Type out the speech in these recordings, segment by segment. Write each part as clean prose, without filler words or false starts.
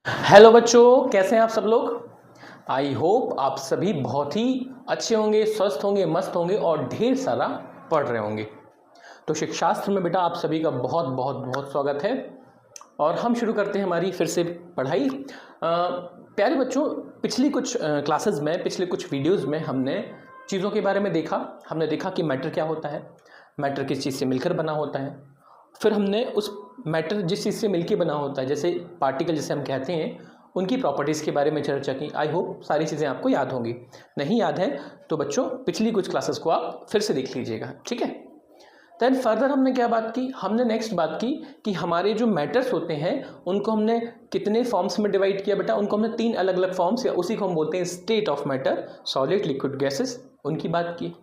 Hello बच्चों, कैसे हैं आप सब लोग। आई होप आप सभी बहुत ही अच्छे होंगे, स्वस्थ होंगे, मस्त होंगे और ढेर सारा पढ़ रहे होंगे। तो शिक्षाशास्त्र में बेटा आप सभी का बहुत बहुत बहुत स्वागत है और हम शुरू करते हैं हमारी फिर से पढ़ाई। प्यारे बच्चों, पिछली कुछ क्लासेस में, पिछले कुछ वीडियोस में हमने चीज़ों के बारे में देखा। हमने देखा कि मैटर क्या होता है, मैटर किस चीज़ से मिलकर बना होता है। फिर हमने उस मैटर जिस चीज़ से मिलकर बना होता है, जैसे पार्टिकल जिसे हम कहते हैं, उनकी प्रॉपर्टीज़ के बारे में चर्चा की। आई होप सारी चीज़ें आपको याद होंगी। नहीं याद है तो बच्चों पिछली कुछ क्लासेस को आप फिर से देख लीजिएगा, ठीक है। देन फर्दर हमने क्या बात की, हमने नेक्स्ट बात की कि हमारे जो मैटर्स होते हैं उनको हमने कितने फॉर्म्स में डिवाइड किया बेटा। उनको हमने 3 अलग अलग फॉर्म्स, या उसी को हम बोलते हैं state of matter, solid, liquid, gases, उनकी बात की।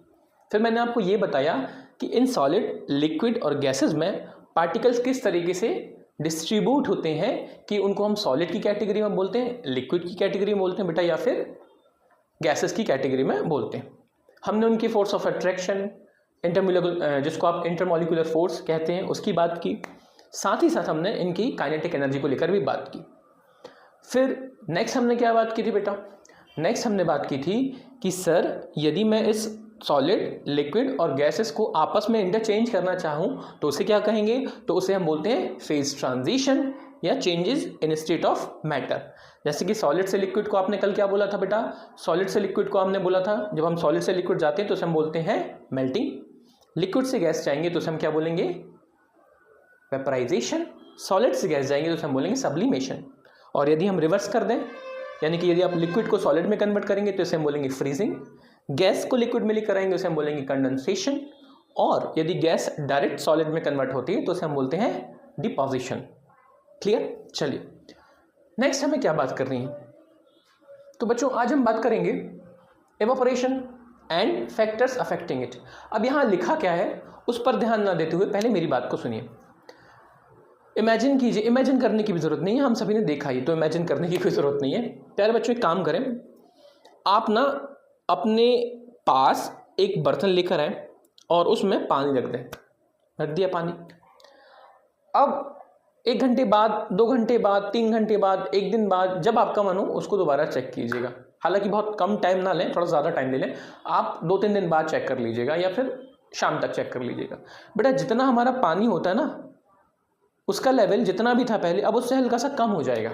फिर मैंने आपको ये बताया कि इन सॉलिड, लिक्विड और गैसेस में पार्टिकल्स किस तरीके से डिस्ट्रीब्यूट होते हैं कि उनको हम सॉलिड की कैटेगरी में बोलते हैं, लिक्विड की कैटेगरी में बोलते हैं बेटा, या फिर गैसेस की कैटेगरी में बोलते हैं। हमने उनकी फोर्स ऑफ अट्रैक्शन, इंटरमोलिकुलर, जिसको आप इंटरमोलिकुलर फोर्स कहते हैं, उसकी बात की। साथ ही साथ हमने इनकी काइनेटिक एनर्जी को लेकर भी बात की। फिर नेक्स्ट हमने क्या बात की थी बेटा, नेक्स्ट हमने बात की थी कि सर यदि मैं इस सॉलिड, लिक्विड और गैसेस को आपस में इंटरचेंज करना चाहूँ तो उसे क्या कहेंगे, तो उसे हम बोलते हैं फेज ट्रांजिशन या changes in state of matter. जैसे कि सॉलिड से लिक्विड को आपने कल क्या बोला था बेटा, सॉलिड से लिक्विड को हमने बोला था जब हम सॉलिड से लिक्विड जाते हैं तो उसे हम बोलते हैं मेल्टिंग। लिक्विड से गैस जाएंगे तो उसे हम क्या बोलेंगे, वेपराइजेशन। सॉलिड से गैस जाएंगे तो उसे हम बोलेंगे सब्लिमेशन। और यदि हम रिवर्स कर दें, यानी कि यदि आप लिक्विड को सॉलिड में कन्वर्ट करेंगे तो इसे हम बोलेंगे फ्रीजिंग। गैस को लिक्विड में लेकर आएंगे उसे हम बोलेंगे कंडेंसेशन। और यदि गैस डायरेक्ट सॉलिड में कन्वर्ट होती है तो उसे हम बोलते हैं डिपोजिशन। क्लियर। चलिए नेक्स्ट हमें क्या बात करनी है, तो बच्चों आज हम बात करेंगे evaporation and factors affecting it. अब यहाँ लिखा क्या है उस पर ध्यान ना देते हुए पहले मेरी बात को सुनिए। इमेजिन कीजिए, इमेजिन करने की भी जरूरत नहीं है, हम सभी ने देखा ही, तो इमेजिन करने की कोई जरूरत नहीं है। प्यारे बच्चों एक काम करें, आप ना अपने पास एक बर्तन लेकर आए और उसमें पानी रख दें। रख दिया पानी। अब 1 घंटे बाद, 2 घंटे बाद, 3 घंटे बाद, 1 दिन बाद, जब आपका मन हो उसको दोबारा चेक कीजिएगा। हालांकि बहुत कम टाइम ना लें, थोड़ा ज़्यादा टाइम ले लें। आप 2-3 दिन बाद चेक कर लीजिएगा या फिर शाम तक चेक कर लीजिएगा। बेटा जितना हमारा पानी होता है ना, उसका लेवल जितना भी था पहले, अब उससे हल्का सा कम हो जाएगा।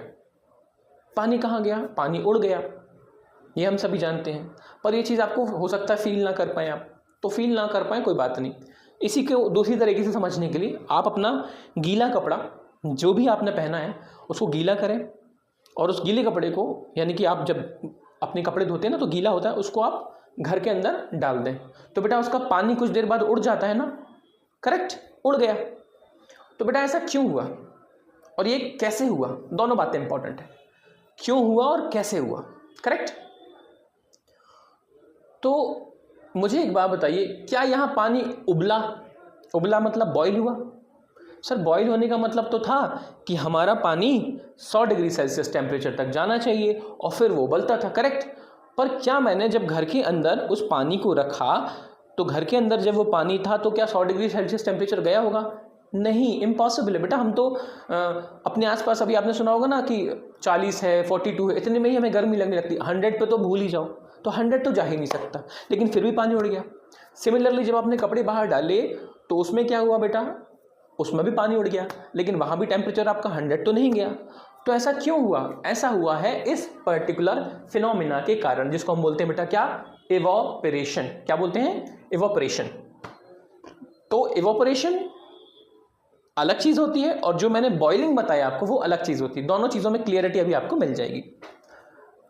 पानी कहाँ गया, पानी उड़ गया, ये हम सभी जानते हैं। पर ये चीज़ आपको हो सकता है फील ना कर पाएँ आप, तो फील ना कर पाएँ कोई बात नहीं। इसी को दूसरी तरीके से समझने के लिए आप अपना गीला कपड़ा जो भी आपने पहना है उसको गीला करें, और उस गीले कपड़े को, यानी कि आप जब अपने कपड़े धोते हैं ना तो गीला होता है, उसको आप घर के अंदर डाल दें। तो बेटा उसका पानी कुछ देर बाद उड़ जाता है ना, करेक्ट, उड़ गया। तो बेटा ऐसा क्यों हुआ और ये कैसे हुआ, दोनों बातें इंपॉर्टेंट है, क्यों हुआ और कैसे हुआ, करेक्ट। तो मुझे एक बात बताइए, क्या यहाँ पानी उबला, उबला मतलब बॉईल हुआ? सर बॉईल होने का मतलब तो था कि हमारा पानी 100 डिग्री सेल्सियस टेम्परेचर तक जाना चाहिए और फिर वो उबलता था, करेक्ट। पर क्या मैंने जब घर के अंदर उस पानी को रखा तो घर के अंदर जब वो पानी था तो क्या 100 डिग्री सेल्सियस टेम्परेचर गया होगा? नहीं, इम्पॉसिबल है बेटा। हम तो अपने आसपास, अभी आपने सुना होगा ना कि 40 है, 42 है, इतने में ही हमें गर्मी लगने लगती है। 100 पे तो भूल ही जाओ, तो 100 तो जा ही नहीं सकता, लेकिन फिर भी पानी उड़ गया। सिमिलरली जब आपने कपड़े बाहर डाले तो उसमें क्या हुआ बेटा, उसमें भी पानी उड़ गया, लेकिन वहाँ भी टेम्परेचर आपका 100 तो नहीं गया। तो ऐसा क्यों हुआ? ऐसा हुआ है इस पर्टिकुलर फिनोमिना के कारण, जिसको हम बोलते हैं बेटा क्या, इवोपरेशन। क्या बोलते हैं? इवोपरेशन। तो इवोपरेशन अलग चीज़ होती है और जो मैंने बॉइलिंग बताया आपको वो अलग चीज़ होती है। दोनों चीज़ों में क्लियरिटी अभी आपको मिल जाएगी।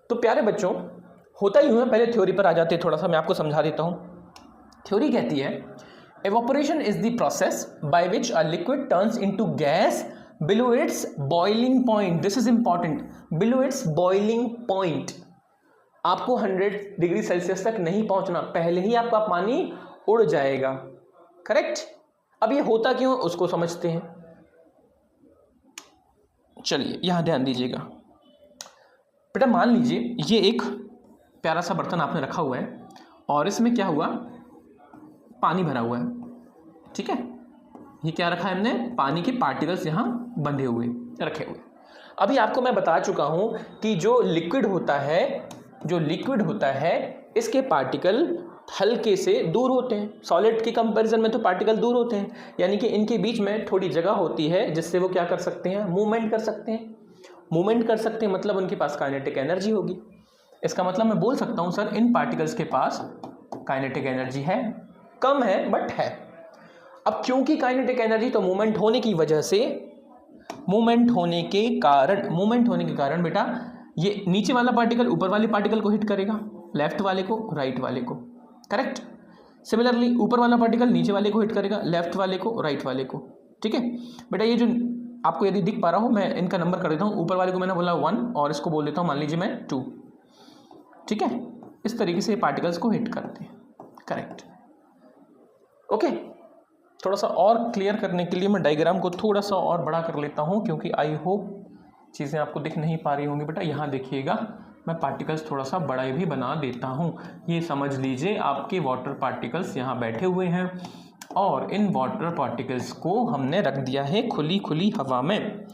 तो प्यारे बच्चों होता ही हुआ, पहले थ्योरी पर आ जाते हैं, थोड़ा सा मैं आपको समझा देता हूँ। थ्योरी कहती है evaporation is the process by which a liquid turns into gas below its boiling point. This is important, below its boiling point. आपको 100 डिग्री सेल्सियस तक नहीं पहुंचना, पहले ही आपका पानी उड़ जाएगा, करेक्ट। अब ये होता क्यों उसको समझते हैं। चलिए यहां ध्यान दीजिएगा बेटा। मान लीजिए ये एक प्यारा सा बर्तन आपने रखा हुआ है और इसमें क्या हुआ, पानी भरा हुआ है, ठीक है। ये क्या रखा है हमने, पानी के पार्टिकल्स यहाँ बंधे हुए रखे हुए। अभी आपको मैं बता चुका हूं कि जो लिक्विड होता है इसके पार्टिकल हल्के से दूर होते हैं। सॉलिड के कंपैरिजन में तो पार्टिकल दूर होते हैं, यानी कि इनके बीच में थोड़ी जगह होती है जिससे वो क्या कर सकते हैं, मूवमेंट कर सकते हैं। मतलब उनके पास काइनेटिक एनर्जी होगी। इसका मतलब मैं बोल सकता हूं सर इन पार्टिकल्स के पास काइनेटिक एनर्जी है, कम है बट है। अब क्योंकि काइनेटिक एनर्जी, तो मूवमेंट होने के कारण बेटा ये नीचे वाला पार्टिकल ऊपर वाले पार्टिकल को हिट करेगा, लेफ्ट वाले को, राइट वाले को, करेक्ट। सिमिलरली ऊपर वाला पार्टिकल नीचे वाले को हिट करेगा, लेफ्ट वाले को, राइट वाले को, ठीक है बेटा। ये जो आपको यदि दिख पा रहा हो, मैं इनका नंबर कर देता हूँ। ऊपर वाले को मैंने बोला 1 और इसको बोल देता हूँ मान लीजिए मैं 2, ठीक है। इस तरीके से पार्टिकल्स को हिट करते हैं, करेक्ट, ओके। थोड़ा सा और क्लियर करने के लिए मैं डायग्राम को थोड़ा सा और बड़ा कर लेता हूँ, क्योंकि आई होप चीज़ें आपको दिख नहीं पा रही होंगी बेटा। यहाँ देखिएगा, मैं पार्टिकल्स थोड़ा सा बड़ा भी बना देता हूँ। ये समझ लीजिए आपके वाटर पार्टिकल्स यहाँ बैठे हुए हैं और इन वाटर पार्टिकल्स को हमने रख दिया है खुली हवा में।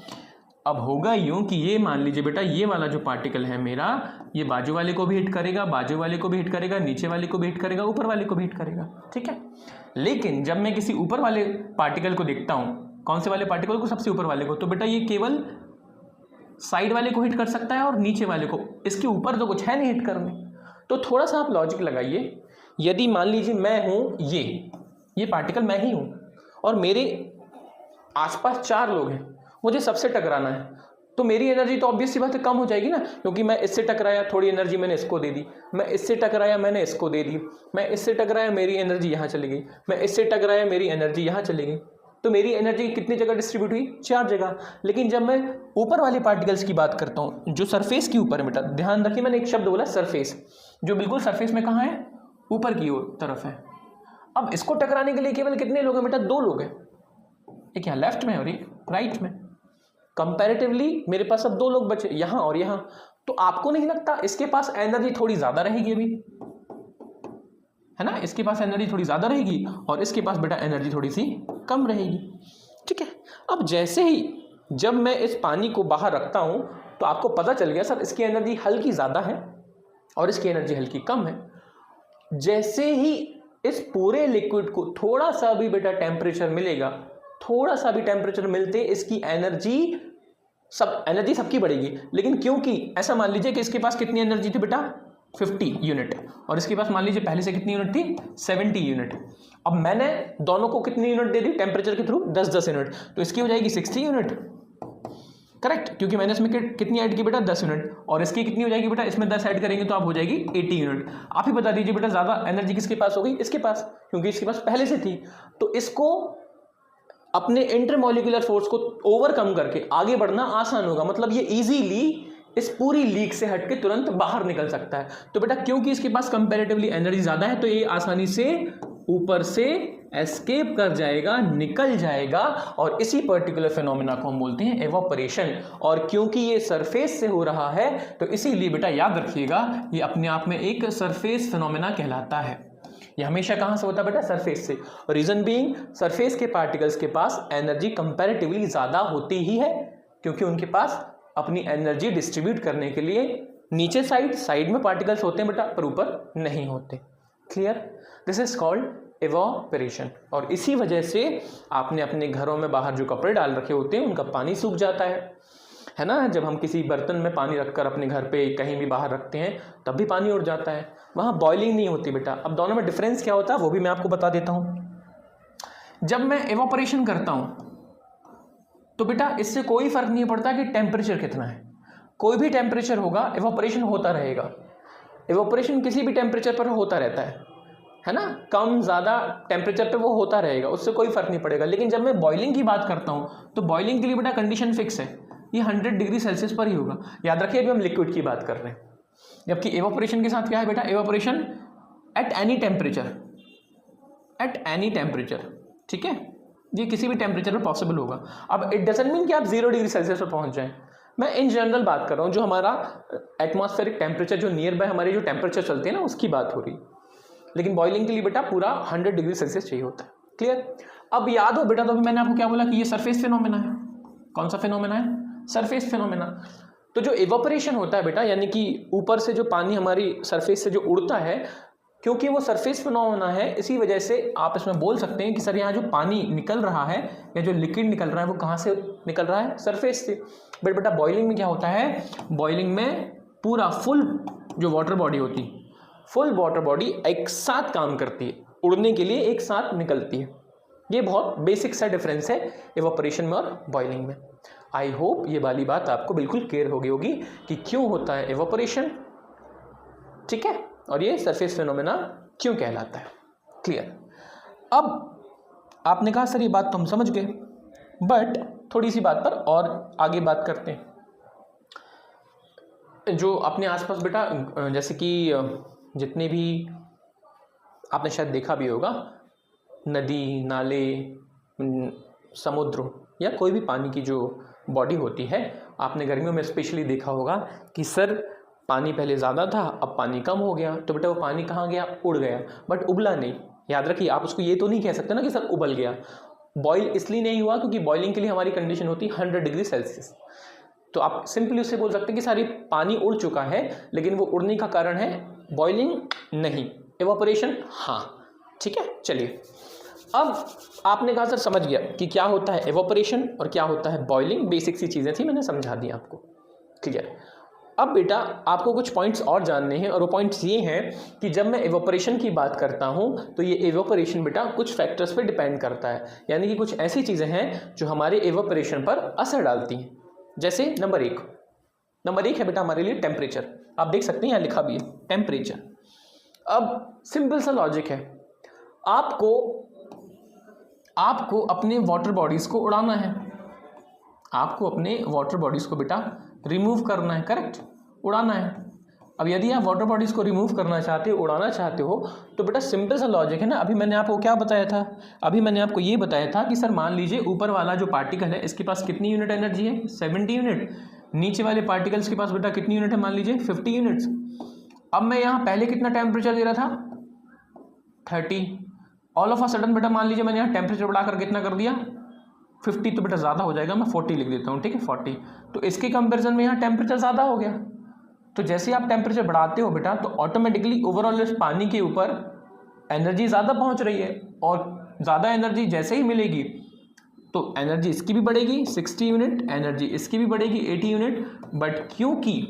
अब होगा यूँ कि ये मान लीजिए बेटा, ये वाला जो पार्टिकल है मेरा, ये बाजू वाले को भी हिट करेगा, बाजू वाले को भी हिट करेगा, नीचे वाले को भी हिट करेगा, ऊपर वाले को भी हिट करेगा, ठीक है। लेकिन जब मैं किसी ऊपर वाले पार्टिकल को देखता हूँ, कौन से वाले पार्टिकल को, सबसे ऊपर वाले को, तो बेटा ये केवल साइड वाले को हिट कर सकता है और नीचे वाले को, इसके ऊपर तो कुछ है नहीं हिट करने। तो थोड़ा सा आप लॉजिक लगाइए, यदि मान लीजिए मैं हूँ ये पार्टिकल मैं ही हूँ और मेरे आसपास 4 लोग हैं, मुझे सबसे टकराना है, तो मेरी एनर्जी तो ऑब्वियस सी बात है कम हो जाएगी ना, क्योंकि मैं इससे टकराया, थोड़ी एनर्जी मैंने इसको दे दी, मैं इससे टकराया, मैंने इसको दे दी, मैं इससे टकराया, मेरी एनर्जी यहाँ चली गई, मैं इससे टकराया, मेरी एनर्जी यहाँ चली गई। तो मेरी एनर्जी कितनी जगह डिस्ट्रीब्यूट हुई, 4 जगह। लेकिन जब मैं ऊपर वाले पार्टिकल्स की बात करता हूँ, जो सरफेस के ऊपर है बेटा, ध्यान रखिए मैंने एक शब्द बोला सरफेस, जो बिल्कुल सरफेस में कहाँ है, ऊपर की ओर तरफ है। अब इसको टकराने के लिए केवल कितने लोग हैं बेटा, 2 लोग हैं, एक यहाँ लेफ्ट में और एक राइट में। कंपैरेटिवली मेरे पास अब 2 लोग बचे, यहाँ और यहाँ। तो आपको नहीं लगता इसके पास एनर्जी थोड़ी ज्यादा रहेगी अभी, है ना, इसके पास एनर्जी थोड़ी ज्यादा रहेगी और इसके पास बेटा एनर्जी थोड़ी सी कम रहेगी, ठीक है। अब जैसे ही जब मैं इस पानी को बाहर रखता हूं तो आपको पता चल गया सर इसकी एनर्जी हल्की ज्यादा है और इसकी एनर्जी हल्की कम है। जैसे ही इस पूरे लिक्विड को थोड़ा सा भी बेटा टेम्परेचर मिलेगा, थोड़ा सा भी टेम्परेचर मिलते इसकी एनर्जी सबकी बढ़ेगी। लेकिन क्योंकि ऐसा मान लीजिए कि इसके पास कितनी एनर्जी थी बेटा, 50 यूनिट, और इसके पास मान लीजिए पहले से कितनी यूनिट थी, 70 यूनिट। अब मैंने दोनों को कितनी यूनिट दे दी टेम्परेचर के थ्रू, 10-10 यूनिट, तो इसकी हो जाएगी 60 यूनिट, करेक्ट, क्योंकि मैंने इसमें कितनी ऐड की बेटा, 10 यूनिट, और इसकी कितनी हो जाएगी बेटा, इसमें 10 ऐड करेंगे तो आप हो जाएगी 80 यूनिट। आप ही बता दीजिए बेटा ज्यादा एनर्जी किसके पास हो गई, इसके पास, क्योंकि इसके पास पहले से थी। तो इसको अपने इंटरमॉलिक्यूलर फोर्स को ओवरकम करके आगे बढ़ना आसान होगा, मतलब ये इजीली इस पूरी लीक से हटके तुरंत बाहर निकल सकता है। तो बेटा क्योंकि इसके पास कंपैरेटिवली एनर्जी ज्यादा है तो ये आसानी से ऊपर से एस्केप कर जाएगा, निकल जाएगा, और इसी पर्टिकुलर फिनोमेना को हम बोलते हैं एवापोरेशन। और क्योंकि ये सरफेस से हो रहा है तो इसीलिए बेटा याद रखिएगा ये अपने आप में एक सरफेस फिनोमेना कहलाता है। ये हमेशा कहां से होता है बेटा, सरफेस से। रीजन बीइंग सरफेस के पार्टिकल्स के पास एनर्जी कंपैरेटिवली ज्यादा होती ही है, क्योंकि उनके पास अपनी एनर्जी डिस्ट्रीब्यूट करने के लिए नीचे साइड में पार्टिकल्स होते हैं बेटा, पर ऊपर नहीं होते। Clear, this is called evaporation. और इसी वजह से आपने अपने घरों में बाहर जो कपड़े डाल रखे होते हैं उनका पानी सूख जाता है ना। जब हम किसी बर्तन में पानी रखकर अपने घर पे कहीं भी बाहर रखते हैं तब भी पानी उड़ जाता है, वहाँ बॉइलिंग नहीं होती बेटा। अब दोनों में डिफरेंस क्या होता है वो भी मैं आपको बता देता हूँ। जब मैं एवापोरेशन करता हूँ तो बेटा इससे कोई फर्क नहीं पड़ता कि टेम्परेचर कितना है, कोई भी टेम्परेचर होगा एवापोरेशन होता रहेगा। एवापोरेशन किसी भी टेम्परेचर पर होता रहता है ना, कम ज़्यादा टेम्परेचर पे वो होता रहेगा, उससे कोई फर्क नहीं पड़ेगा। लेकिन जब मैं बॉइलिंग की बात करता हूँ तो बॉइलिंग के लिए बेटा कंडीशन फिक्स है, ये 100 डिग्री सेल्सियस पर ही होगा। याद रखिए अभी हम लिक्विड की बात कर रहे हैं, जबकि एवापोरेशन के साथ क्या है बेटा, एवापोरेशन एट एनी टेम्परेचर, ठीक है, ये किसी भी टेम्परेचर पर पॉसिबल होगा। अब इट डजंट मीन कि आप 0 डिग्री सेल्सियस पर पहुंच जाएं, मैं इन जनरल बात कर रहा हूँ, जो हमारा एटमॉस्फेरिक टेम्परेचर जो नियर बाय हमारे जो टेम्परेचर चलते हैं ना उसकी बात हो रही। लेकिन बॉइलिंग के लिए बेटा पूरा 100 डिग्री सेल्सियस चाहिए होता है। क्लियर। अब याद हो बेटा, तो अभी मैंने आपको क्या बोला कि ये सरफेस फिनोमेना है। कौन सा फिनोमेना है, सरफेस फिनोमेना। तो जो एवापोरेशन होता है बेटा, यानी कि ऊपर से जो पानी हमारी सरफेस से जो उड़ता है, क्योंकि वो सरफेस फिनोमेना है, इसी वजह से आप इसमें बोल सकते हैं कि सर यहाँ जो पानी निकल रहा है या जो लिक्विड निकल रहा है वो कहाँ से निकल रहा है, सरफेस से। बट बेटा बॉइलिंग में क्या होता है, बॉइलिंग में पूरा फुल जो वाटर बॉडी होती है, फुल वाटर बॉडी एक साथ काम करती है, उड़ने के लिए एक साथ निकलती है। ये बहुत बेसिक सा डिफरेंस है एवापोरेशन में और बॉइलिंग में। आई होप ये वाली बात आपको बिल्कुल क्लियर हो गई होगी कि क्यों होता है एवापोरेशन, ठीक है, और ये सरफेस फिनोमेना क्यों कहलाता है। क्लियर। अब आपने कहा सर ये बात तो हम समझ गए, बट थोड़ी सी बात पर और आगे बात करते हैं। जो अपने आसपास बेटा, जैसे कि जितने भी आपने शायद देखा भी होगा, नदी, नाले, समुद्र या कोई भी पानी की जो बॉडी होती है, आपने गर्मियों में स्पेशली देखा होगा कि सर पानी पहले ज़्यादा था, अब पानी कम हो गया, तो बेटा वो पानी कहाँ गया, उड़ गया, बट उबला नहीं। याद रखिए, आप उसको ये तो नहीं कह सकते ना कि सर उबल गया। बॉयल इसलिए नहीं हुआ क्योंकि बॉइलिंग के लिए हमारी कंडीशन होती है 100 डिग्री सेल्सियस। तो आप सिंपली उससे बोल सकते हैं कि सारी पानी उड़ चुका है, लेकिन वो उड़ने का कारण है बॉइलिंग नहीं, एवापोरेशन हाँ। ठीक है, चलिए अब आपने कहा सर समझ गया कि क्या होता है एवापोरेशन और क्या होता है बॉइलिंग। बेसिक सी चीज़ें थी, मैंने समझा दी आपको। क्लियर। अब बेटा आपको कुछ पॉइंट्स और जानने हैं, और वो पॉइंट्स ये हैं कि जब मैं एवापोरेशन की बात करता हूँ तो ये एवापोरेशन बेटा कुछ फैक्टर्स पे डिपेंड करता है, यानी कि कुछ ऐसी चीज़ें हैं जो हमारे एवापोरेशन पर असर डालती हैं। जैसे नंबर एक है बेटा हमारे लिए टेम्परेचर। आप देख सकते हैं यहाँ लिखा भी है टेम्परेचर। अब सिंपल सा लॉजिक है, आपको अपने वाटर बॉडीज़ को उड़ाना है, आपको अपने वाटर बॉडीज़ को बेटा रिमूव करना है, करेक्ट, उड़ाना है। अब यदि आप वाटर बॉडीज़ को रिमूव करना चाहते हो, उड़ाना चाहते हो, तो बेटा सिंपल सा लॉजिक है ना। अभी मैंने आपको क्या बताया था, अभी मैंने आपको ये बताया था कि सर मान लीजिए ऊपर वाला जो पार्टिकल है इसके पास कितनी यूनिट एनर्जी है, 70 यूनिट। नीचे वाले पार्टिकल्स के पास बेटा कितनी यूनिट है, मान लीजिए 50 यूनिट्स। अब मैं यहाँ पहले कितना टेम्परेचर दे रहा था, 30। ऑल ऑफ अ सडन बेटा मान लीजिए मैंने यहाँ टेम्परेचर बढ़ाकर कितना कर दिया, 50। तो बेटा ज़्यादा हो जाएगा, मैं 40 लिख देता हूँ, ठीक है 40। तो इसके कंपैरिजन में यहाँ टेम्परेचर ज़्यादा हो गया। तो जैसे आप टेम्परेचर बढ़ाते हो बेटा, तो ऑटोमेटिकली ओवरऑल इस पानी के ऊपर एनर्जी ज़्यादा पहुँच रही है, और ज़्यादा एनर्जी जैसे ही मिलेगी तो एनर्जी इसकी भी बढ़ेगी 60 यूनिट, एनर्जी इसकी भी बढ़ेगी 80 यूनिट। बट क्योंकि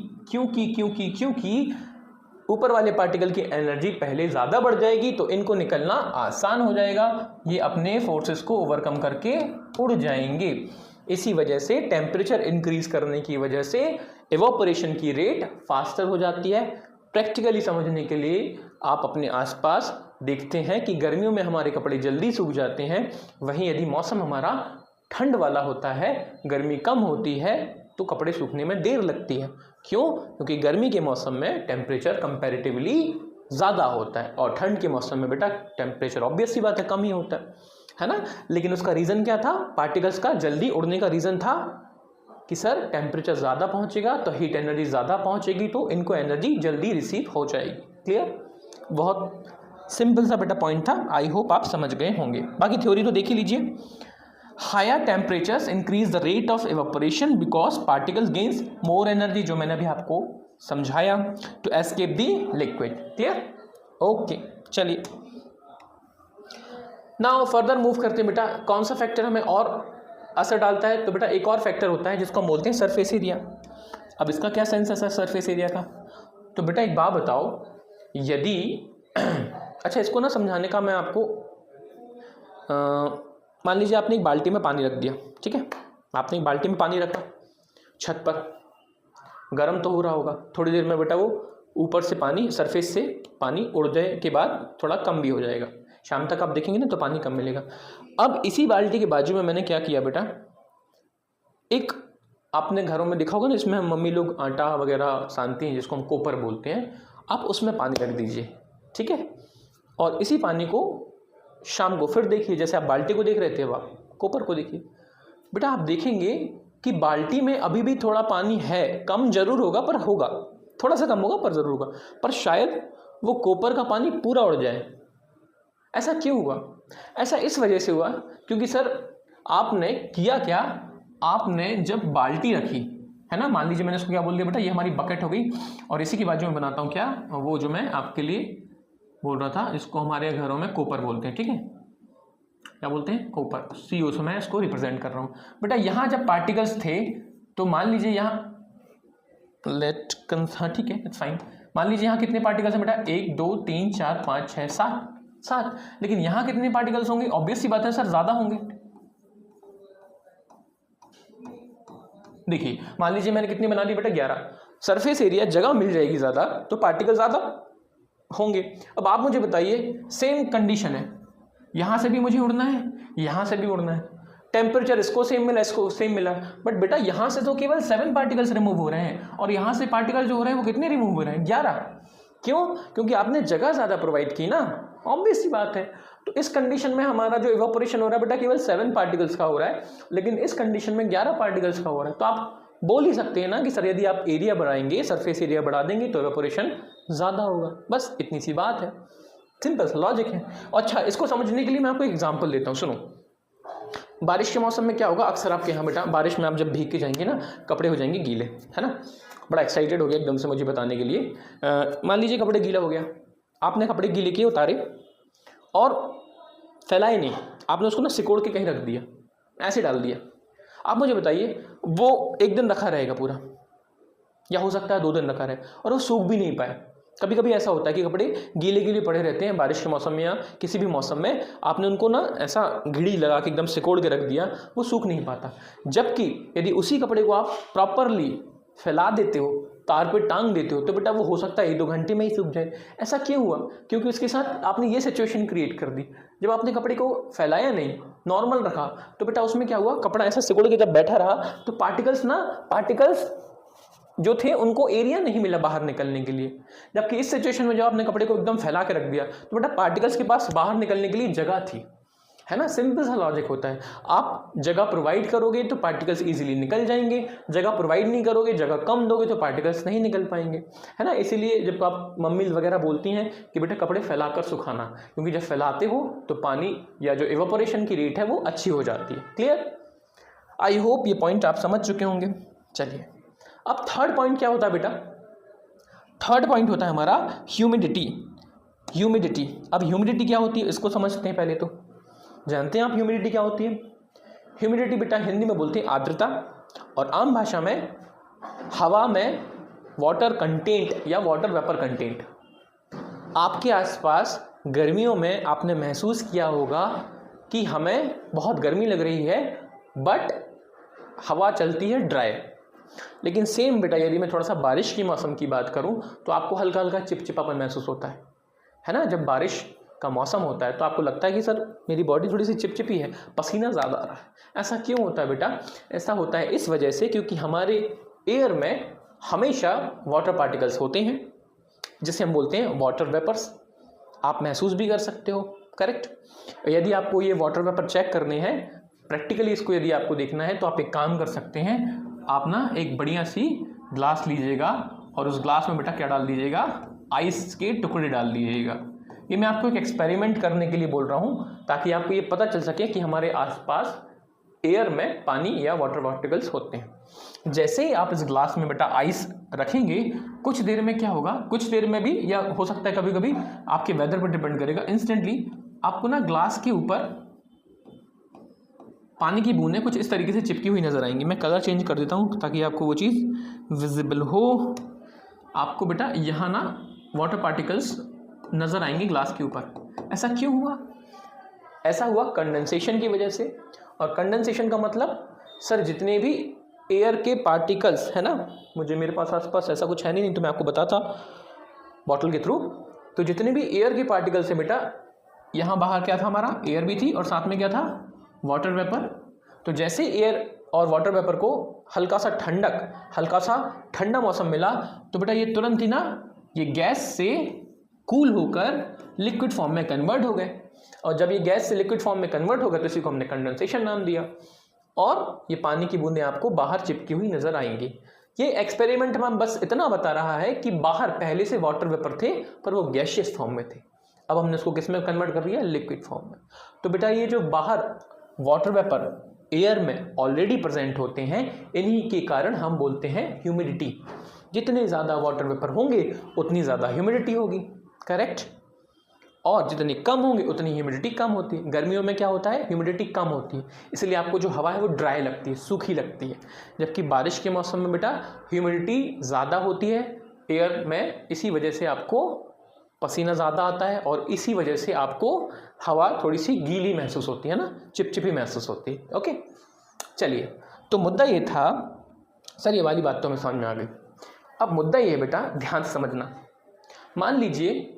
ऊपर वाले पार्टिकल की एनर्जी पहले ज़्यादा बढ़ जाएगी तो इनको निकलना आसान हो जाएगा, ये अपने फोर्सेस को ओवरकम करके उड़ जाएंगे। इसी वजह से टेम्परेचर इंक्रीज करने की वजह से एवापोरेशन की रेट फास्टर हो जाती है। प्रैक्टिकली समझने के लिए आप अपने आसपास देखते हैं कि गर्मियों में हमारे कपड़े जल्दी सूख जाते हैं, वहीं यदि मौसम हमारा ठंड वाला होता है, गर्मी कम होती है, तो कपड़े सूखने में देर लगती है। क्यों? क्योंकि गर्मी के मौसम में टेम्परेचर कंपैरेटिवली ज़्यादा होता है, और ठंड के मौसम में बेटा टेम्परेचर ऑब्वियस सी बात है कम ही होता है ना। लेकिन उसका रीज़न क्या था, पार्टिकल्स का जल्दी उड़ने का रीज़न था कि सर टेम्परेचर ज़्यादा पहुंचेगा तो हीट एनर्जी ज़्यादा पहुंचेगी, तो इनको एनर्जी जल्दी रिसीव हो जाएगी। क्लियर? बहुत सिंपल सा बेटा पॉइंट था, आई होप आप समझ गए होंगे। बाकी थ्योरी तो देख ही लीजिए। Higher temperatures increase the rate of evaporation because particles gains more energy, जो मैंने अभी आपको समझाया, to escape the liquid. Clear? Okay, चलिए नाउ फर्दर मूव करते हैं बेटा। कौन सा फैक्टर हमें और असर डालता है, तो बेटा एक और फैक्टर होता है जिसको हम बोलते हैं सरफेस एरिया। अब इसका क्या सेंस है सर सरफेस एरिया का, तो बेटा एक बात बताओ, यदि अच्छा इसको ना समझाने का मैं आपको मान लीजिए आपने एक बाल्टी में पानी रख दिया, ठीक है, आपने एक बाल्टी में पानी रखा छत पर, गर्म तो हो रहा होगा, थोड़ी देर में बेटा वो ऊपर से पानी, सरफेस से पानी उड़ जाए के बाद थोड़ा कम भी हो जाएगा, शाम तक आप देखेंगे ना तो पानी कम मिलेगा। अब इसी बाल्टी के बाजू में मैंने क्या किया बेटा, एक आपने घरों में देखा होगा ना, इसमें मम्मी लोग आटा वगैरह सानती हैं जिसको हम कोपर बोलते हैं, आप उसमें पानी रख दीजिए, ठीक है, और इसी पानी को शाम को फिर देखिए, जैसे आप बाल्टी को देख रहे थे आप कोपर को देखिए बेटा, आप देखेंगे कि बाल्टी में अभी भी थोड़ा पानी है, कम जरूर होगा पर होगा, थोड़ा सा कम होगा पर जरूर होगा, पर शायद वो कोपर का पानी पूरा उड़ जाए। ऐसा क्यों हुआ? ऐसा इस वजह से हुआ क्योंकि सर आपने किया क्या, आपने जब बाल्टी रखी है ना, मान लीजिए मैंने इसको क्या बोल दिया बेटा, ये हमारी बकेट हो गई, और इसी की बाजू में बनाता हूँ क्या, वो जो मैं आपके लिए बोल रहा था, इसको हमारे घरों में कोपर बोलते हैं, ठीक है, क्या बोलते हैं, कोपर, CO से मैं इसको रिप्रेजेंट कर रहा हूँ बेटा। यहाँ जब पार्टिकल्स थे तो मान लीजिए यहाँ हाँ ठीक है, इट्स फाइन, मान लीजिए यहाँ कितने पार्टिकल्स हैं बेटा, 1 2 3 4 5 6 7, लेकिन यहाँ कितने पार्टिकल्स होंगे, ऑब्वियस सी बात है सर ज़्यादा होंगे। देखिए मान लीजिए मैंने कितनी बना ली बेटा, 11, सरफेस एरिया, जगह मिल जाएगी ज़्यादा तो पार्टिकल ज़्यादा होंगे। अब आप मुझे बताइए, सेम कंडीशन है, यहाँ से भी मुझे उड़ना है, यहाँ से भी उड़ना है, टेम्परेचर इसको सेम मिला, इसको सेम मिला, बट बेटा यहाँ से तो केवल 7 पार्टिकल्स रिमूव हो रहे हैं, और यहाँ से पार्टिकल जो हो रहे हैं वो कितने रिमूव हो रहे हैं, 11। क्यों? क्योंकि आपने जगह ज़्यादा प्रोवाइड की ना, ऑब्वियस सी बात है। तो इस कंडीशन में हमारा जो इवापोरेशन हो रहा है बेटा केवल 7 पार्टिकल्स का हो रहा है, लेकिन इस कंडीशन में 11 पार्टिकल्स का हो रहा है। तो आप बोल ही सकते हैं ना कि सर यदि आप एरिया बढ़ाएंगे, सरफेस एरिया बढ़ा देंगे तो इवापोरेशन ज़्यादा होगा, बस इतनी सी बात है, सिंपल सा लॉजिक है। अच्छा, इसको समझने के लिए मैं आपको एग्जाम्पल देता हूँ, सुनो। बारिश के मौसम में क्या होगा, अक्सर आपके यहाँ बेटा बारिश में आप जब भीग के जाएंगे ना, कपड़े हो जाएंगे गीले, है ना, बड़ा एक्साइटेड हो गया एकदम से मुझे बताने के लिए। मान लीजिए कपड़े गीला हो गया, आपने कपड़े गीले किए, उतारे और फैलाए नहीं, आपने उसको ना सिकोड़ के कहीं रख दिया, ऐसे डाल दिया। आप मुझे बताइए वो एक दिन रखा रहेगा पूरा, या हो सकता है 2 दिन रखा रहे, और वो सूख भी नहीं पाए। कभी कभी ऐसा होता है कि कपड़े गीले गीले पड़े रहते हैं बारिश के मौसम में या किसी भी मौसम में, आपने उनको ना ऐसा घिड़ी लगा के एकदम सिकोड़ के रख दिया, वो सूख नहीं पाता। जबकि यदि उसी कपड़े को आप प्रॉपरली फैला देते हो, तार पे टांग देते हो, तो बेटा वो हो सकता है 1-2 घंटे में ही सूख जाए। ऐसा क्यों हुआ? क्योंकि उसके साथ आपने ये सिचुएशन क्रिएट कर दी, जब आपने कपड़े को फैलाया नहीं, नॉर्मल रखा, तो बेटा उसमें क्या हुआ, कपड़ा ऐसा सिकुड़ के जब बैठा रहा तो पार्टिकल्स जो थे उनको एरिया नहीं मिला बाहर निकलने के लिए। जबकि इस सिचुएशन में जब आपने कपड़े को एकदम फैला के रख दिया तो बेटा पार्टिकल्स के पास बाहर निकलने के लिए जगह थी, है ना, सिंपल सा लॉजिक होता है। आप जगह प्रोवाइड करोगे तो पार्टिकल्स इजीली निकल जाएंगे, जगह प्रोवाइड नहीं करोगे, जगह कम दोगे तो पार्टिकल्स नहीं निकल पाएंगे, है ना। इसीलिए जब आप मम्मी वगैरह बोलती हैं कि बेटा कपड़े फैलाकर सुखाना, क्योंकि जब फैलाते हो तो पानी या जो इवापोरेशन की रेट है वो अच्छी हो जाती है। क्लियर? आई होप ये पॉइंट आप समझ चुके होंगे। चलिए अब थर्ड पॉइंट क्या होता है बेटा, थर्ड पॉइंट होता है हमारा ह्यूमिडिटी। अब ह्यूमिडिटी क्या होती है इसको समझते हैं। पहले तो जानते हैं आप ह्यूमिडिटी क्या होती है? ह्यूमिडिटी बेटा हिंदी में बोलते हैं आर्द्रता, और आम भाषा में हवा में वाटर कंटेंट या वाटर वेपर कंटेंट। आपके आसपास गर्मियों में आपने महसूस किया होगा कि हमें बहुत गर्मी लग रही है बट हवा चलती है ड्राई, लेकिन सेम बेटा यदि मैं थोड़ा सा बारिश की मौसम की बात करूं तो आपको हल्का हल्का चिपचिपापन महसूस होता है ना। जब बारिश का मौसम होता है तो आपको लगता है कि सर मेरी बॉडी थोड़ी सी चिपचिपी है, पसीना ज़्यादा आ रहा है। ऐसा क्यों होता है बेटा? ऐसा होता है इस वजह से क्योंकि हमारे एयर में हमेशा वाटर पार्टिकल्स होते हैं जिसे हम बोलते हैं वाटर वेपर्स। आप महसूस भी कर सकते हो, करेक्ट। यदि आपको ये वाटर वेपर चेक करने हैं प्रैक्टिकली, इसको यदि आपको देखना है तो आप एक काम कर सकते हैं, आप ना एक बढ़िया सी ग्लास लीजिएगा और उस ग्लास में बेटा क्या डाल दीजिएगा, आइस के टुकड़े डाल दीजिएगा। ये मैं आपको एक एक्सपेरिमेंट करने के लिए बोल रहा हूँ ताकि आपको ये पता चल सके कि हमारे आसपास एयर में पानी या वाटर पार्टिकल्स होते हैं। जैसे ही आप इस ग्लास में बेटा आइस रखेंगे, कुछ देर में क्या होगा, कुछ देर में भी, या हो सकता है कभी कभी आपके वेदर पर डिपेंड करेगा, इंस्टेंटली आपको ना ग्लास के ऊपर पानी की बूंदें कुछ इस तरीके से चिपकी हुई नज़र आएंगी। मैं कलर चेंज कर देता हूँ ताकि आपको वो चीज़ विजिबल हो। आपको बेटा यहाँ ना वाटर पार्टिकल्स नज़र आएंगे ग्लास के ऊपर। ऐसा क्यों हुआ? ऐसा हुआ कंडेंसेशन की वजह से। और कंडेंसेशन का मतलब सर जितने भी एयर के पार्टिकल्स है ना, मेरे पास आसपास ऐसा कुछ है नहीं तो मैं आपको बताता बॉटल के थ्रू। तो जितने भी एयर के पार्टिकल्स हैं बेटा, यहाँ बाहर क्या था, हमारा एयर भी थी और साथ में क्या था, वाटर वेपर। तो जैसे एयर और वाटर वेपर को हल्का सा ठंडा मौसम मिला तो बेटा ये तुरंत ही ना ये गैस से कूल होकर लिक्विड फॉर्म में कन्वर्ट हो गए। और जब ये गैस से लिक्विड फॉर्म में कन्वर्ट हो गए तो इसी को हमने कंडेंसेशन नाम दिया। और ये पानी की बूंदें आपको बाहर चिपकी हुई नजर आएंगी। ये एक्सपेरिमेंट में बस इतना बता रहा है कि बाहर पहले से वाटर वेपर थे पर वो गैशियस फॉर्म में थे, अब हमने उसको किस में कन्वर्ट कर दिया, लिक्विड फॉर्म में। तो बेटा ये जो बाहर वाटर वेपर एयर में ऑलरेडी प्रेजेंट होते हैं, इन्हीं के कारण हम बोलते हैं ह्यूमिडिटी। जितने ज़्यादा वाटर वेपर होंगे उतनी ज़्यादा ह्यूमिडिटी होगी, करेक्ट। और जितने कम होंगे उतनी ह्यूमिडिटी कम होती है। गर्मियों में क्या होता है, ह्यूमिडिटी कम होती है, इसलिए आपको जो हवा है वो ड्राई लगती है, सूखी लगती है। जबकि बारिश के मौसम में बेटा ह्यूमिडिटी ज़्यादा होती है एयर में, इसी वजह से आपको पसीना ज़्यादा आता है और इसी वजह से आपको हवा थोड़ी सी गीली महसूस होती है ना, चिपचिपी महसूस होती है। ओके, चलिए, तो मुद्दा ये था सर, ये वाली बात तो हमें समझ में आ गई। अब मुद्दा ये है बेटा, ध्यान से समझना। मान लीजिए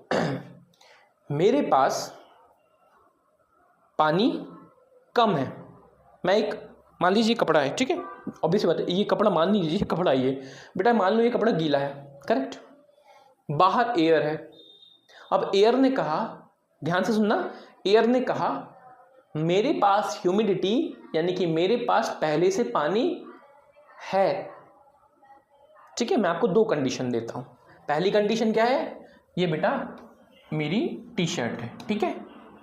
मेरे पास पानी कम है, मैं एक मान लीजिए कपड़ा है, ठीक है, ऑब्वियस बात है, ये कपड़ा मान लीजिए कपड़ा ये बेटा, मान लो ये कपड़ा गीला है, करेक्ट, बाहर एयर है। अब एयर ने कहा, ध्यान से सुनना, एयर ने कहा मेरे पास ह्यूमिडिटी यानी कि मेरे पास पहले से पानी है, ठीक है। मैं आपको दो कंडीशन देता हूं। पहली कंडीशन क्या है, ये बेटा मेरी टी शर्ट है, ठीक है,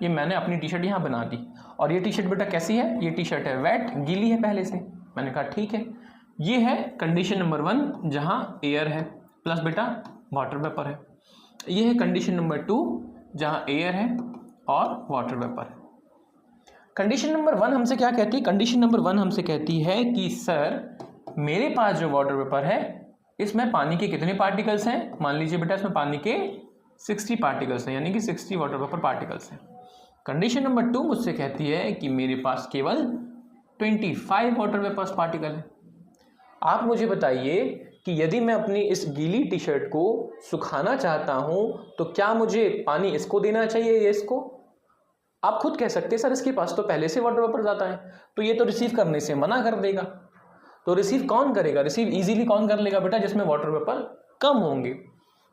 ये मैंने अपनी टी शर्ट यहाँ बना दी, और ये टी शर्ट बेटा कैसी है, ये टी शर्ट है वेट, गीली है पहले से। मैंने कहा ठीक है, ये है कंडीशन नंबर 1 जहाँ एयर है प्लस बेटा वाटर वेपर है। ये है कंडीशन नंबर 2 जहाँ एयर है और वाटर वेपर है। कंडीशन नंबर 1 हमसे क्या कहती है, कंडीशन नंबर 1 हमसे कहती है कि सर मेरे पास जो वाटर वेपर है इसमें पानी के कितने पार्टिकल्स हैं, मान लीजिए बेटा इसमें पानी के 60 पार्टिकल्स हैं, यानी कि 60 वाटर वेपर पार्टिकल्स हैं। कंडीशन नंबर 2 मुझसे कहती है कि मेरे पास केवल 25 वाटर वेपर्स पार्टिकल है। आप मुझे बताइए कि यदि मैं अपनी इस गीली टी शर्ट को सुखाना चाहता हूं तो क्या मुझे पानी इसको देना चाहिए या इसको? आप खुद कह सकते हैं सर इसके पास तो पहले से वाटर वेपर जाता है, तो ये तो रिसीव करने से मना कर देगा। तो रिसीव कौन करेगा, रिसीव इजीली कौन कर लेगा बेटा, जिसमें वाटर वेपर कम होंगे।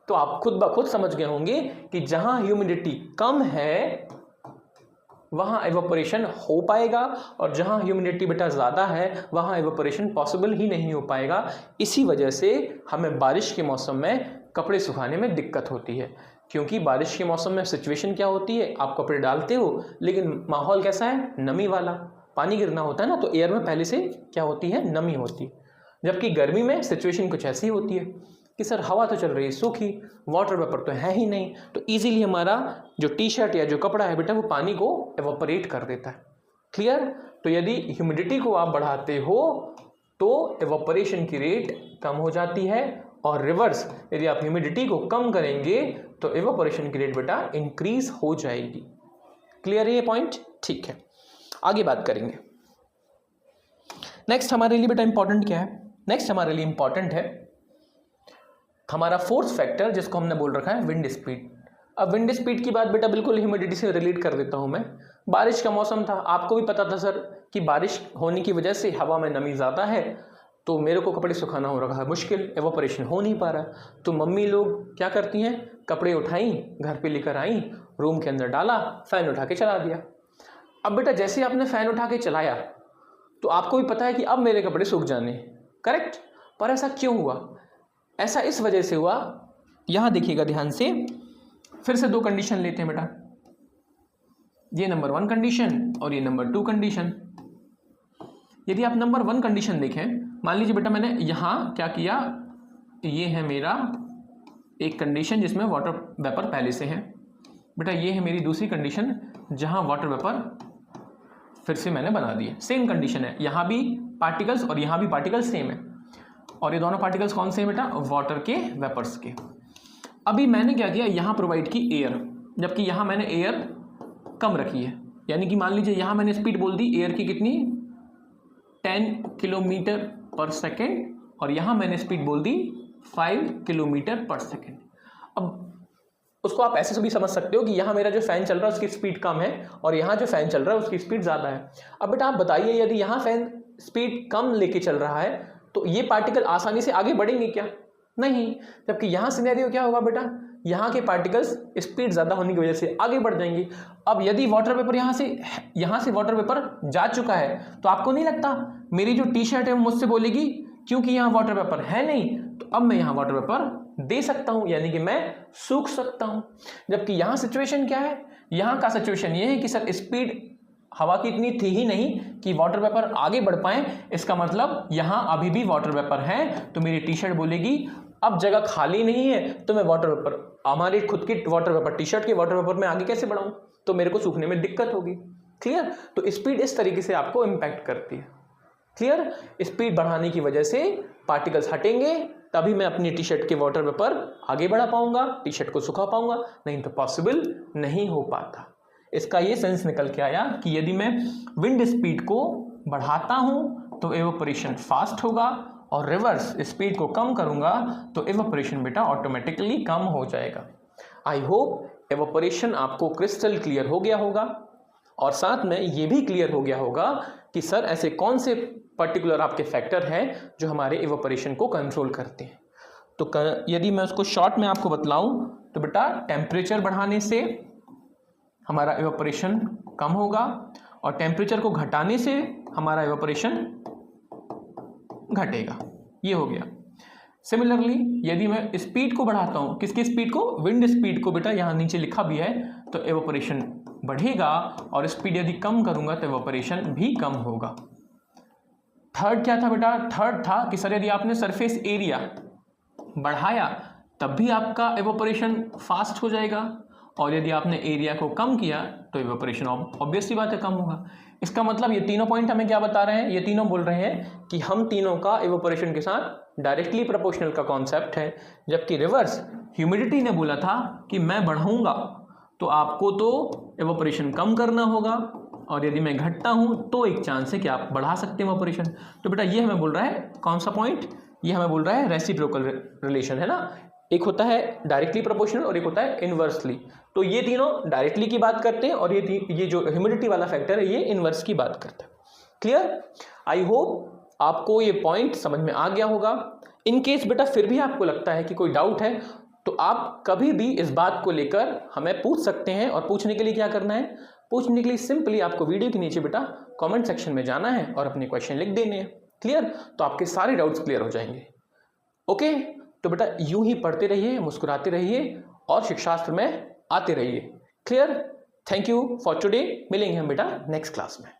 तो आप खुद ब खुद समझ गए होंगे कि जहां ह्यूमिडिटी कम है वहां एवापोरेशन हो पाएगा, और जहां ह्यूमिडिटी बेटा ज़्यादा है वहां एवापोरेशन पॉसिबल ही नहीं हो पाएगा। इसी वजह से हमें बारिश के मौसम में कपड़े सुखाने में दिक्कत होती है, क्योंकि बारिश के मौसम में सिचुएशन क्या होती है, आप कपड़े डालते हो लेकिन माहौल कैसा है, नमी वाला, पानी गिरना होता है ना, तो एयर में पहले से क्या होती है, नमी होती है। जबकि गर्मी में सिचुएशन कुछ ऐसी होती है कि सर हवा तो चल रही है सूखी, वाटर वेपर तो है ही नहीं, तो इजीली हमारा जो टी शर्ट या जो कपड़ा है बेटा वो पानी को एवापोरेट कर देता है। क्लियर? तो यदि ह्यूमिडिटी को आप बढ़ाते हो तो एवापोरेशन की रेट कम हो जाती है, और रिवर्स यदि आप ह्यूमिडिटी को कम करेंगे तो एवापोरेशन की रेट बेटा इंक्रीज हो जाएगी। क्लियर है ये पॉइंट? ठीक है, आगे बात करेंगे। नेक्स्ट हमारे लिए बेटा इंपॉर्टेंट क्या है, नेक्स्ट हमारे लिए इंपॉर्टेंट है हमारा फोर्थ फैक्टर, जिसको हमने बोल रखा है विंड स्पीड। अब विंड स्पीड की बात बेटा बिल्कुल ह्यूमिडिटी से रिलेट कर देता हूं मैं। बारिश का मौसम था, आपको भी पता था सर कि बारिश होने की वजह से हवा में नमी ज़्यादा है, तो मेरे को कपड़े सुखाना हो रहा है मुश्किल, एवापोरेशन हो नहीं पा रहा। तो मम्मी लोग क्या करती हैं, कपड़े उठाई, घर पे लेकर आई, रूम के अंदर डाला, फ़ैन उठा के चला दिया। अब बेटा जैसे आपने फ़ैन उठा के चलाया तो आपको भी पता है कि अब मेरे कपड़े सूख जाने, करेक्ट? पर ऐसा क्यों हुआ? ऐसा इस वजह से हुआ, यहां देखिएगा ध्यान से, फिर से दो कंडीशन लेते हैं बेटा, ये नंबर 1 कंडीशन और ये नंबर 2 कंडीशन। यदि आप नंबर 1 कंडीशन देखें, मान लीजिए बेटा मैंने यहां क्या किया, ये है मेरा एक कंडीशन जिसमें वाटर वेपर पहले से है, बेटा ये है मेरी दूसरी कंडीशन जहां वाटर वेपर फिर से मैंने बना दिए। सेम कंडीशन है, यहां भी पार्टिकल्स और यहां भी पार्टिकल्स सेम है, और ये दोनों पार्टिकल्स कौन से हैं बेटा, वाटर के, वेपर्स के। अभी मैंने क्या किया, यहाँ प्रोवाइड की एयर, जबकि यहाँ मैंने एयर कम रखी है, यानी कि मान लीजिए यहाँ मैंने स्पीड बोल दी एयर की कितनी, 10 किलोमीटर पर सेकेंड, और यहाँ मैंने स्पीड बोल दी 5 किलोमीटर पर सेकेंड। अब उसको आप ऐसे भी समझ सकते हो कि यहाँ मेरा जो फैन चल रहा है उसकी स्पीड कम है और यहाँ जो फैन चल रहा है उसकी स्पीड ज़्यादा है। अब बेटा आप बताइए, यदि यहाँ फैन स्पीड कम लेके चल रहा है तो ये पार्टिकल आसानी से आगे बढ़ेंगे क्या? नहीं। जबकि यहाँ सिनेरियो क्या होगा बेटा, यहाँ के पार्टिकल्स स्पीड ज़्यादा होने की वजह से आगे बढ़ जाएंगे। अब यदि वाटर वेपर यहाँ से वाटर वेपर जा चुका है तो आपको नहीं लगता मेरी जो टी शर्ट है वो मुझसे बोलेगी क्योंकि यहाँ वाटर वेपर है नहीं तो अब मैं यहाँ वाटर वेपर दे सकता हूँ, यानी कि मैं सूख सकता हूँ। जबकि यहाँ सिचुएशन क्या है, यहाँ का सिचुएशन ये है कि सर स्पीड हवा की इतनी थी ही नहीं कि वाटर वेपर आगे बढ़ पाए। इसका मतलब यहाँ अभी भी वाटर वेपर है, तो मेरी टी शर्ट बोलेगी अब जगह खाली नहीं है, तो मैं वाटर वेपर, हमारी खुद की वाटर वेपर, टी शर्ट के वाटर वेपर में आगे कैसे बढ़ाऊं, तो मेरे को सूखने में दिक्कत होगी। क्लियर? तो स्पीड इस तरीके से आपको इंपैक्ट करती है। क्लियर? स्पीड बढ़ाने की वजह से पार्टिकल्स हटेंगे, तभी मैं अपनी टी शर्ट के वाटर वेपर आगे बढ़ा पाऊंगा, टी शर्ट को सुखा पाऊंगा, नहीं तो पॉसिबल नहीं हो पाता। इसका ये सेंस निकल के आया कि यदि मैं विंड स्पीड को बढ़ाता हूं तो एवोपरेशन फास्ट होगा, और रिवर्स स्पीड को कम करूंगा तो एवोपरेशन बेटा ऑटोमेटिकली कम हो जाएगा। आई होप एवोपरेशन आपको क्रिस्टल क्लियर हो गया होगा, और साथ में ये भी क्लियर हो गया होगा कि सर ऐसे कौन से पर्टिकुलर आपके फैक्टर हैं जो हमारे एवोपरेशन को कंट्रोल करते हैं। तो यदि मैं उसको शॉर्ट में आपको बतलाऊं तो बेटा टेम्परेचर बढ़ाने से हमारा एवोपरेशन कम होगा, और टेम्परेचर को घटाने से हमारा एवोपरेशन घटेगा। ये हो गया। सिमिलरली यदि मैं स्पीड को बढ़ाता हूँ, किसकी स्पीड को? विंड स्पीड को बेटा, यहाँ नीचे लिखा भी है, तो एवोपरेशन बढ़ेगा, और स्पीड यदि कम करूँगा तो एवोपरेशन भी कम होगा। थर्ड क्या था बेटा? थर्ड था कि सर यदि आपने सरफेस एरिया बढ़ाया तब भी आपका एवोपरेशन फास्ट हो जाएगा, और यदि आपने एरिया को कम किया तो एवोपरेशन ऑब्वियसली बात है कम होगा। इसका मतलब ये तीनों पॉइंट हमें क्या बता रहे हैं? ये तीनों बोल रहे हैं कि हम तीनों का एवोपरेशन के साथ डायरेक्टली प्रोपोर्शनल का कॉन्सेप्ट है, जबकि रिवर्स ह्यूमिडिटी ने बोला था कि मैं बढ़ाऊंगा तो आपको तो एवोपरेशन कम करना होगा, और यदि मैं घटता हूं तो एक चांस है कि आप बढ़ा सकते हैं एवोपरेशन। तो बेटा ये हमें बोल रहा है कौन सा पॉइंट? ये हमें बोल रहा है रेसिप्रोकल रिलेशन, है ना। एक होता है डायरेक्टली प्रोपोर्शनल और एक होता है इनवर्सली। तो ये तीनों डायरेक्टली की बात करते हैं, और ये जो ह्यूमिडिटी वाला फैक्टर है ये इनवर्स की बात करता है। क्लियर? आई होप आपको ये पॉइंट समझ में आ गया होगा। इन केस बेटा फिर भी आपको लगता है कि कोई डाउट है तो आप कभी भी इस बात को लेकर हमें पूछ सकते हैं, और पूछने के लिए क्या करना है? पूछने के लिए सिंपली आपको वीडियो के नीचे बेटा कमेंट सेक्शन में जाना है और अपने क्वेश्चन लिख देने हैं। क्लियर? तो आपके सारे डाउट्स क्लियर हो जाएंगे। ओके, तो बेटा यूं ही पढ़ते रहिए, मुस्कुराते रहिए, और शिक्षाशास्त्र में आते रहिए। Clear? Thank you for today. मिलेंगे हम बेटा नेक्स्ट क्लास में।